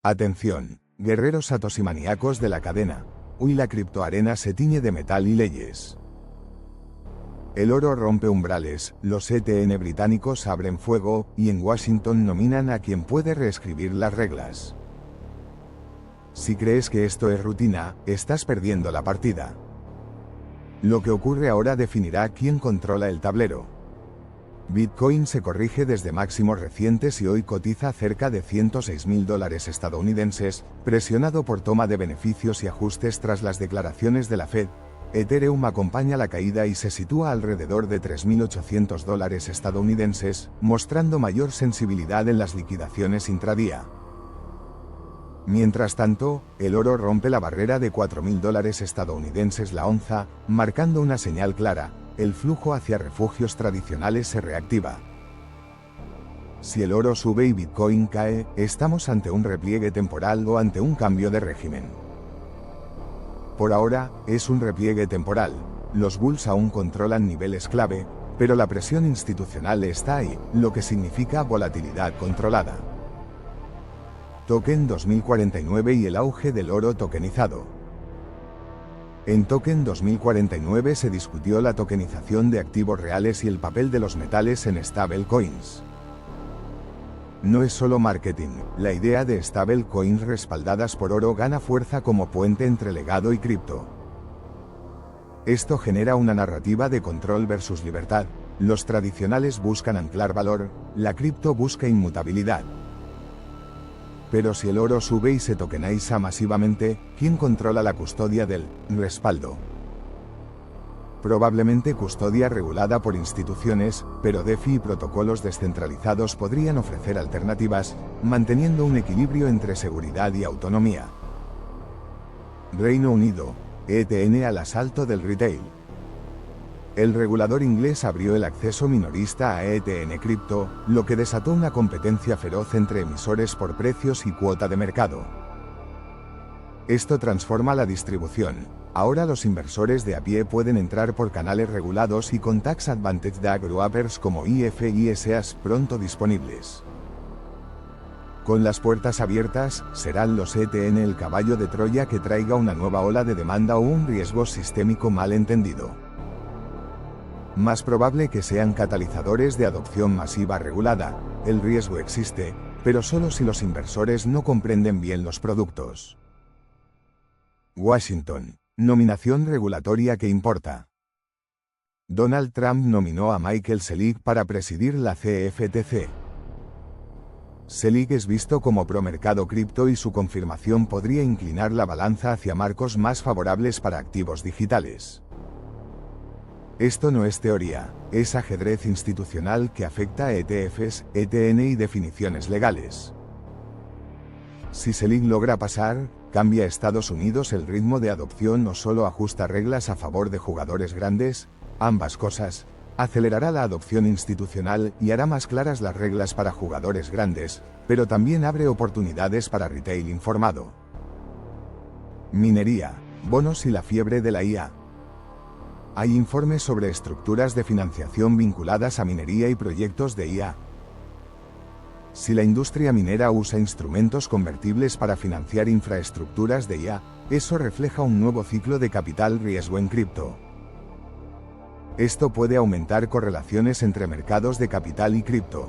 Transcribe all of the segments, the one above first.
Atención, guerreros satosimaníacos de la cadena. Hoy la criptoarena se tiñe de metal y leyes. El oro rompe umbrales, los ETN británicos abren fuego, y en Washington nominan a quien puede reescribir las reglas. Si crees que esto es rutina, estás perdiendo la partida. Lo que ocurre ahora definirá quién controla el tablero. Bitcoin se corrige desde máximos recientes y hoy cotiza cerca de $106.000 estadounidenses, presionado por toma de beneficios y ajustes tras las declaraciones de la Fed. Ethereum acompaña la caída y se sitúa alrededor de $3.800 estadounidenses, mostrando mayor sensibilidad en las liquidaciones intradía. Mientras tanto, el oro rompe la barrera de $4.000 estadounidenses la onza, marcando una señal clara: el flujo hacia refugios tradicionales se reactiva. Si el oro sube y Bitcoin cae, estamos ante un repliegue temporal o ante un cambio de régimen. Por ahora, es un repliegue temporal. Los bulls aún controlan niveles clave, pero la presión institucional está ahí, lo que significa volatilidad controlada. Token 2049 y el auge del oro tokenizado. En Token 2049 se discutió la tokenización de activos reales y el papel de los metales en stablecoins. No es solo marketing, la idea de stablecoins respaldadas por oro gana fuerza como puente entre legado y cripto. Esto genera una narrativa de control versus libertad. Los tradicionales buscan anclar valor, la cripto busca inmutabilidad. Pero si el oro sube y se tokeniza masivamente, ¿quién controla la custodia del respaldo? Probablemente custodia regulada por instituciones, pero DeFi y protocolos descentralizados podrían ofrecer alternativas, manteniendo un equilibrio entre seguridad y autonomía. Reino Unido, ETN al asalto del retail. El regulador inglés abrió el acceso minorista a ETN Crypto, lo que desató una competencia feroz entre emisores por precios y cuota de mercado. Esto transforma la distribución. Ahora los inversores de a pie pueden entrar por canales regulados y con tax advantage de agro-wrappers como IF y ISAs pronto disponibles. Con las puertas abiertas, ¿serán los ETN el caballo de Troya que traiga una nueva ola de demanda o un riesgo sistémico mal entendido? Más probable que sean catalizadores de adopción masiva regulada. El riesgo existe, pero solo si los inversores no comprenden bien los productos. Washington. Nominación regulatoria que importa. Donald Trump nominó a Michael Selig para presidir la CFTC. Selig es visto como pro-mercado cripto y su confirmación podría inclinar la balanza hacia marcos más favorables para activos digitales. Esto no es teoría, es ajedrez institucional que afecta a ETFs, ETN y definiciones legales. Si Selig logra pasar, ¿cambia Estados Unidos el ritmo de adopción o solo ajusta reglas a favor de jugadores grandes? Ambas cosas. Acelerará la adopción institucional y hará más claras las reglas para jugadores grandes, pero también abre oportunidades para retail informado. Minería, bonos y la fiebre de la IA. Hay informes sobre estructuras de financiación vinculadas a minería y proyectos de IA. Si la industria minera usa instrumentos convertibles para financiar infraestructuras de IA, eso refleja un nuevo ciclo de capital riesgo en cripto. Esto puede aumentar correlaciones entre mercados de capital y cripto.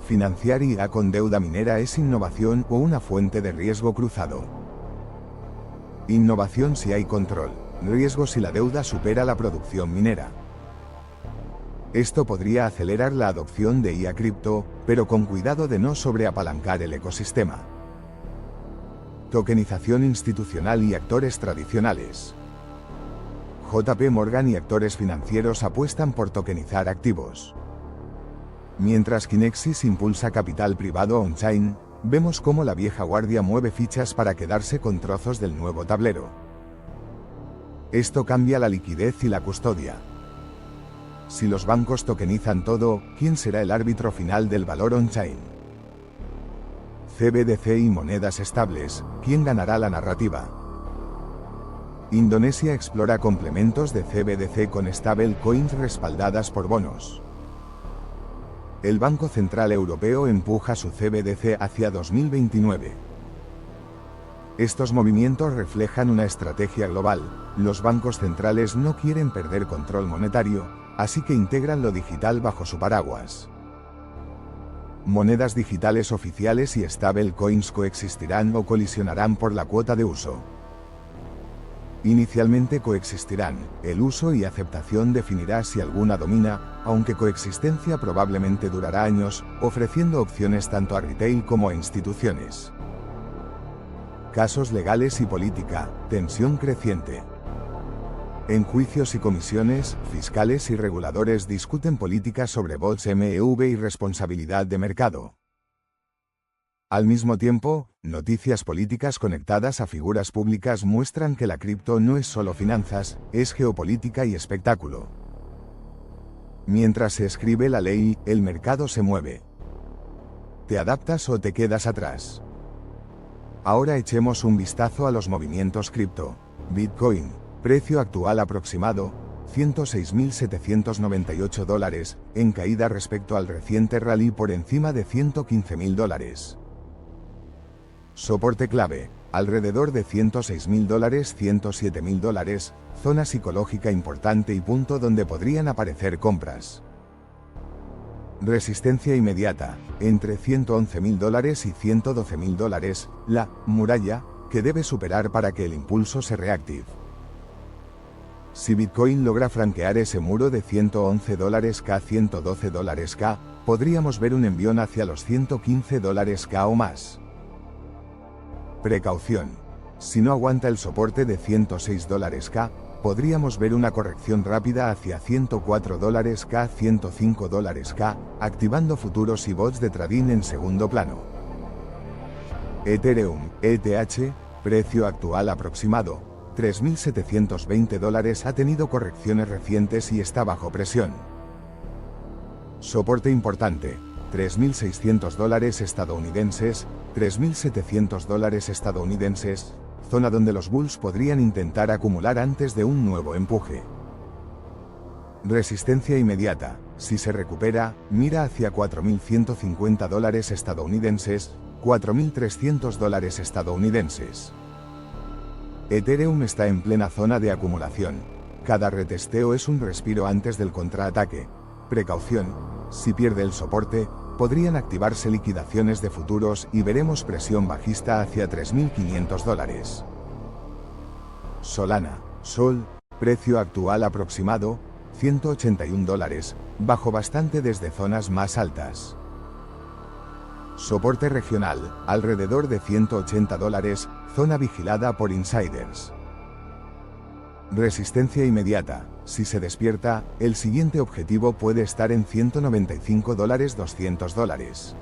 Financiar IA con deuda minera es innovación o una fuente de riesgo cruzado. Innovación si hay control, riesgo si la deuda supera la producción minera. Esto podría acelerar la adopción de IA cripto, pero con cuidado de no sobreapalancar el ecosistema. Tokenización institucional y actores tradicionales. JP Morgan y actores financieros apuestan por tokenizar activos. Mientras Kinexys impulsa capital privado on-chain, vemos cómo la vieja guardia mueve fichas para quedarse con trozos del nuevo tablero. Esto cambia la liquidez y la custodia. Si los bancos tokenizan todo, ¿quién será el árbitro final del valor on-chain? CBDC y monedas estables, ¿quién ganará la narrativa? Indonesia explora complementos de CBDC con stablecoins respaldadas por bonos. El Banco Central Europeo empuja su CBDC hacia 2029. Estos movimientos reflejan una estrategia global. Los bancos centrales no quieren perder control monetario, así que integran lo digital bajo su paraguas. Monedas digitales oficiales y stablecoins coexistirán o colisionarán por la cuota de uso. Inicialmente coexistirán, el uso y aceptación definirá si alguna domina, aunque coexistencia probablemente durará años, ofreciendo opciones tanto a retail como a instituciones. Casos legales y política, tensión creciente. En juicios y comisiones, fiscales y reguladores discuten políticas sobre bots MEV y responsabilidad de mercado. Al mismo tiempo, noticias políticas conectadas a figuras públicas muestran que la cripto no es solo finanzas, es geopolítica y espectáculo. Mientras se escribe la ley, el mercado se mueve. ¿Te adaptas o te quedas atrás? Ahora echemos un vistazo a los movimientos cripto. Bitcoin, precio actual aproximado, $106.798, en caída respecto al reciente rally por encima de $115.000. Soporte clave, alrededor de $106.000, $107.000, zona psicológica importante y punto donde podrían aparecer compras. Resistencia inmediata, entre $111.000 y $112.000, la muralla, que debe superar para que el impulso se reactive. Si Bitcoin logra franquear ese muro de $111K, $112K, podríamos ver un envión hacia los $115K o más. Precaución. Si no aguanta el soporte de $106K, podríamos ver una corrección rápida hacia $104K, $105K, activando futuros y bots de trading en segundo plano. Ethereum, ETH, precio actual aproximado, $3.720, ha tenido correcciones recientes y está bajo presión. Soporte importante, $3.600 estadounidenses, $3.700 estadounidenses, zona donde los bulls podrían intentar acumular antes de un nuevo empuje. Resistencia inmediata, si se recupera, mira hacia $4.150 estadounidenses, $4.300 estadounidenses. Ethereum está en plena zona de acumulación. Cada retesteo es un respiro antes del contraataque. Precaución, si pierde el soporte, podrían activarse liquidaciones de futuros y veremos presión bajista hacia $3.500. Solana, Sol, precio actual aproximado, $181, bajo bastante desde zonas más altas. Soporte regional, alrededor de $180, zona vigilada por insiders. Resistencia inmediata, si se despierta, el siguiente objetivo puede estar en $195, $200.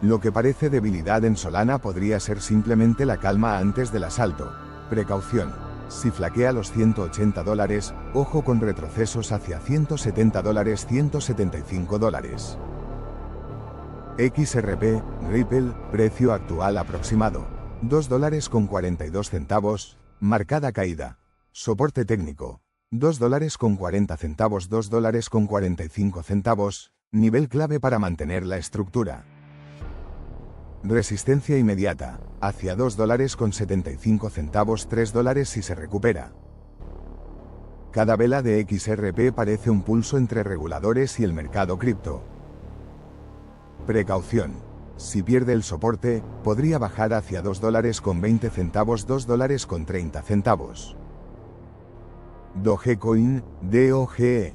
Lo que parece debilidad en Solana podría ser simplemente la calma antes del asalto. Precaución, si flaquea los $180, ojo con retrocesos hacia $170, $175. XRP, Ripple, precio actual aproximado, $2.42, marcada caída. Soporte técnico, $2.40, $2.45, nivel clave para mantener la estructura. Resistencia inmediata, hacia $2.75, $3 si se recupera. Cada vela de XRP parece un pulso entre reguladores y el mercado cripto. Precaución. Si pierde el soporte, podría bajar hacia $2.20, $2.30. Dogecoin, DOGE.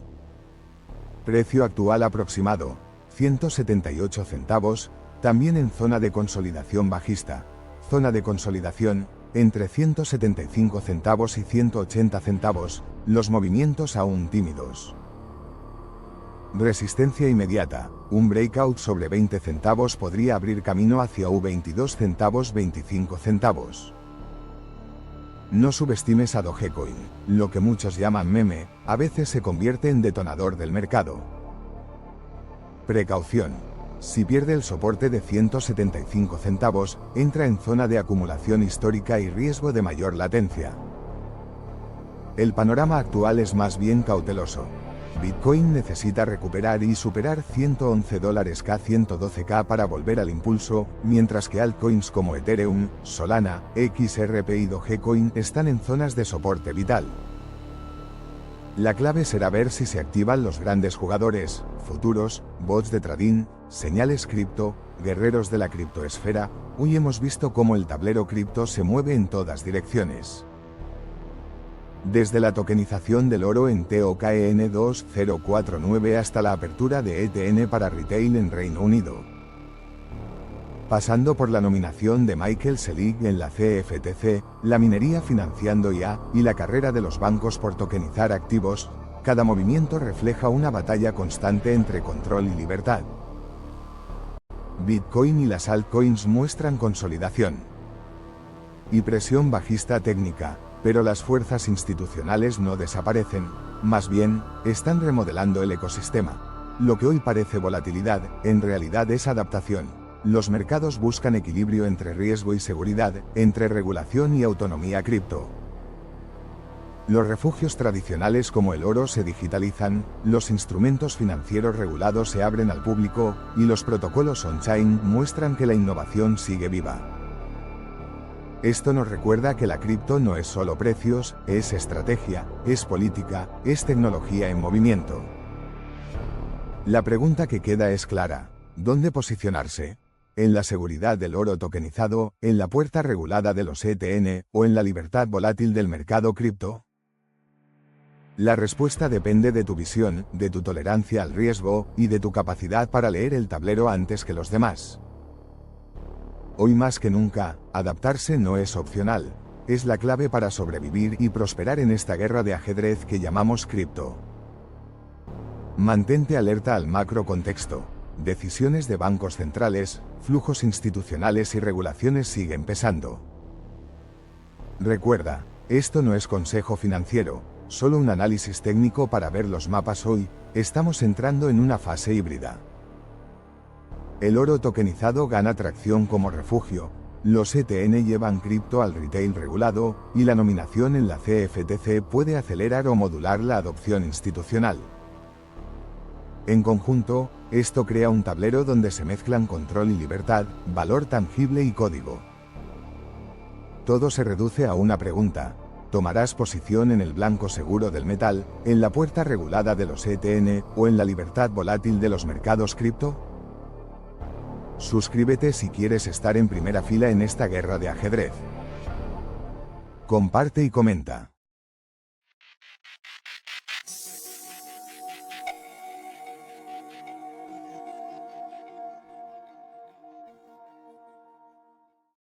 Precio actual aproximado, 178 centavos, también en zona de consolidación bajista. Zona de consolidación, entre 175 centavos y 180 centavos, los movimientos aún tímidos. Resistencia inmediata, un breakout sobre 20 centavos podría abrir camino hacia $22 centavos 25 centavos. No subestimes a Dogecoin, lo que muchos llaman meme, a veces se convierte en detonador del mercado. Precaución. Si pierde el soporte de 175 centavos, entra en zona de acumulación histórica y riesgo de mayor latencia. El panorama actual es más bien cauteloso. Bitcoin necesita recuperar y superar $111K 112K para volver al impulso, mientras que altcoins como Ethereum, Solana, XRP y Dogecoin están en zonas de soporte vital. La clave será ver si se activan los grandes jugadores, futuros, bots de trading, señales cripto, guerreros de la criptoesfera. Hoy hemos visto cómo el tablero cripto se mueve en todas direcciones. Desde la tokenización del oro en TOKEN 2049 hasta la apertura de ETN para retail en Reino Unido. Pasando por la nominación de Michael Selig en la CFTC, la minería financiando IA y la carrera de los bancos por tokenizar activos, cada movimiento refleja una batalla constante entre control y libertad. Bitcoin y las altcoins muestran consolidación y presión bajista técnica, pero las fuerzas institucionales no desaparecen, más bien, están remodelando el ecosistema. Lo que hoy parece volatilidad, en realidad es adaptación. Los mercados buscan equilibrio entre riesgo y seguridad, entre regulación y autonomía cripto. Los refugios tradicionales como el oro se digitalizan, los instrumentos financieros regulados se abren al público, y los protocolos on-chain muestran que la innovación sigue viva. Esto nos recuerda que la cripto no es solo precios, es estrategia, es política, es tecnología en movimiento. La pregunta que queda es clara: ¿dónde posicionarse? ¿En la seguridad del oro tokenizado, en la puerta regulada de los ETN, o en la libertad volátil del mercado cripto? La respuesta depende de tu visión, de tu tolerancia al riesgo, y de tu capacidad para leer el tablero antes que los demás. Hoy más que nunca, adaptarse no es opcional, es la clave para sobrevivir y prosperar en esta guerra de ajedrez que llamamos cripto. Mantente alerta al macro contexto. Decisiones de bancos centrales, flujos institucionales y regulaciones siguen pesando. Recuerda, esto no es consejo financiero, solo un análisis técnico para ver los mapas. Hoy, estamos entrando en una fase híbrida. El oro tokenizado gana tracción como refugio, los ETN llevan cripto al retail regulado, y la nominación en la CFTC puede acelerar o modular la adopción institucional. En conjunto, esto crea un tablero donde se mezclan control y libertad, valor tangible y código. Todo se reduce a una pregunta: ¿tomarás posición en el blanco seguro del metal, en la puerta regulada de los ETN, o en la libertad volátil de los mercados cripto? Suscríbete si quieres estar en primera fila en esta guerra de ajedrez. Comparte y comenta.